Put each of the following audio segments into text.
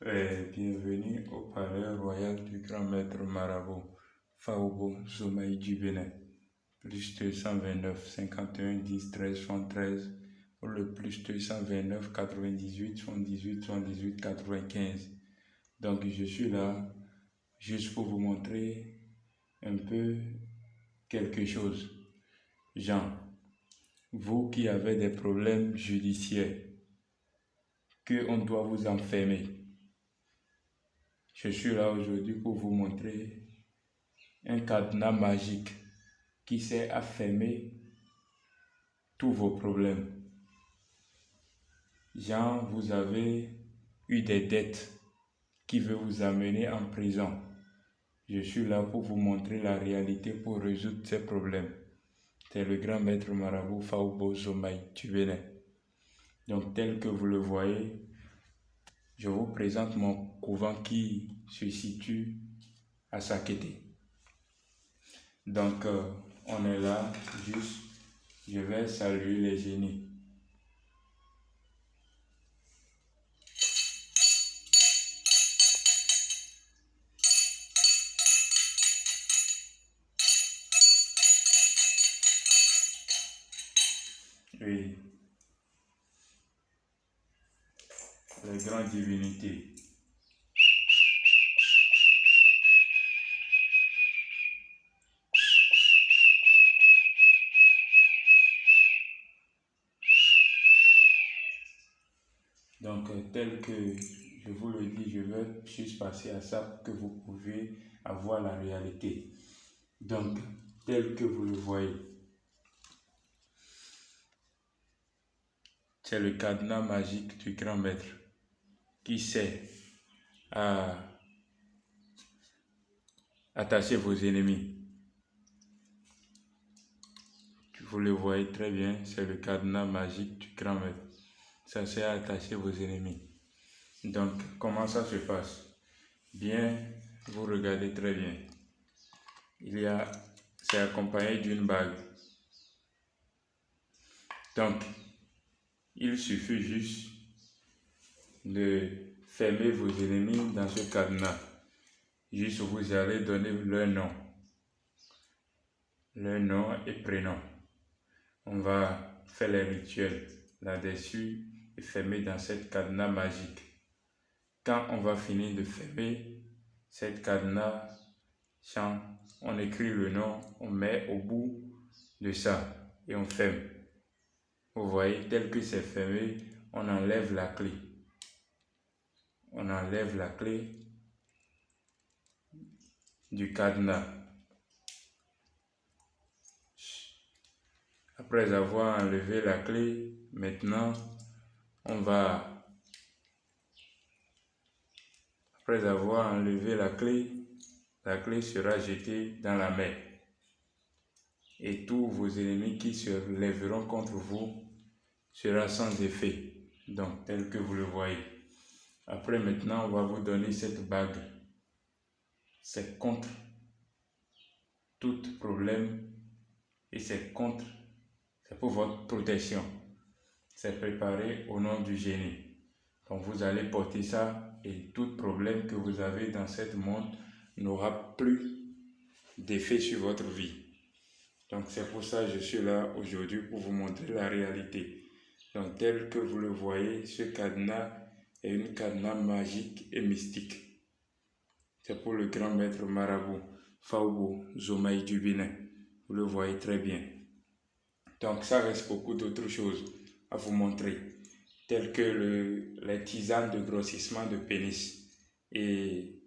Bienvenue au palais royal du grand maître marabout Faobo Zomaï du Bénin. Plus 229 51 10 13 73 ou le plus 229 98 78 78 95. Donc je suis là juste pour vous montrer un peu quelque chose. Jean, vous qui avez des problèmes judiciaires, qu'on doit vous enfermer, je suis là aujourd'hui pour vous montrer un cadenas magique qui sert à fermer tous vos problèmes. Jean, vous avez eu des dettes qui veulent vous amener en prison. Je suis là pour vous montrer la réalité pour résoudre ces problèmes. C'est le grand maître marabout Faobo Zomaï du Bénin. Donc tel que vous le voyez, je vous présente mon couvent qui se situe à Sakété. Donc on est là, juste, je vais saluer les génies. Oui, les grandes divinités. Donc, tel que je vous le dis, je vais juste passer à ça pour que vous pouvez avoir la réalité. Donc, tel que vous le voyez, c'est le cadenas magique du grand maître qui sert à attacher vos ennemis. Vous le voyez très bien, c'est le cadenas magique du grand maître. Ça sert à attacher vos ennemis. Donc, comment ça se passe? Bien, vous regardez très bien. C'est accompagné d'une bague. Donc, il suffit juste de fermer vos ennemis dans ce cadenas. Juste vous allez donner leur nom et prénom. On va faire les rituels là-dessus et fermer dans cette cadenas magique. Quand on va finir de fermer cette cadenas, on écrit le nom, on met au bout de ça et on ferme. Vous voyez, tel que c'est fermé, on enlève la clé. On enlève la clé du cadenas. Après avoir enlevé la clé, maintenant, après avoir enlevé la clé sera jetée dans la mer. Et tous vos ennemis qui se lèveront contre vous sera sans effet. Donc, tel que vous le voyez. Après, maintenant, on va vous donner cette bague. C'est contre tout problème et c'est pour votre protection. C'est préparé au nom du génie. Donc, vous allez porter ça et tout problème que vous avez dans ce monde n'aura plus d'effet sur votre vie. Donc, c'est pour ça que je suis là aujourd'hui pour vous montrer la réalité. Donc, tel que vous le voyez, ce cadenas est une cadenas magique et mystique. C'est pour le grand maître marabout Faobo Zomaï du Bénin. Vous le voyez très bien. Donc, ça reste beaucoup d'autres choses à vous montrer, telles que les tisanes de grossissement de pénis et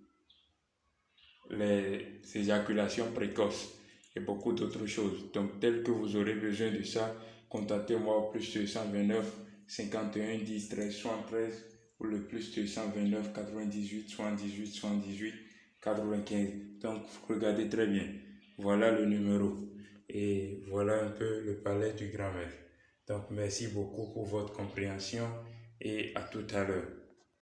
les éjaculations précoces et beaucoup d'autres choses. Donc, tel que vous aurez besoin de ça, contactez-moi au plus 229 51 10 13 73 ou le plus 229 98 78 78 95. Donc, regardez très bien. Voilà le numéro. Et voilà un peu le palais du grand maître. Donc, merci beaucoup pour votre compréhension et à tout à l'heure.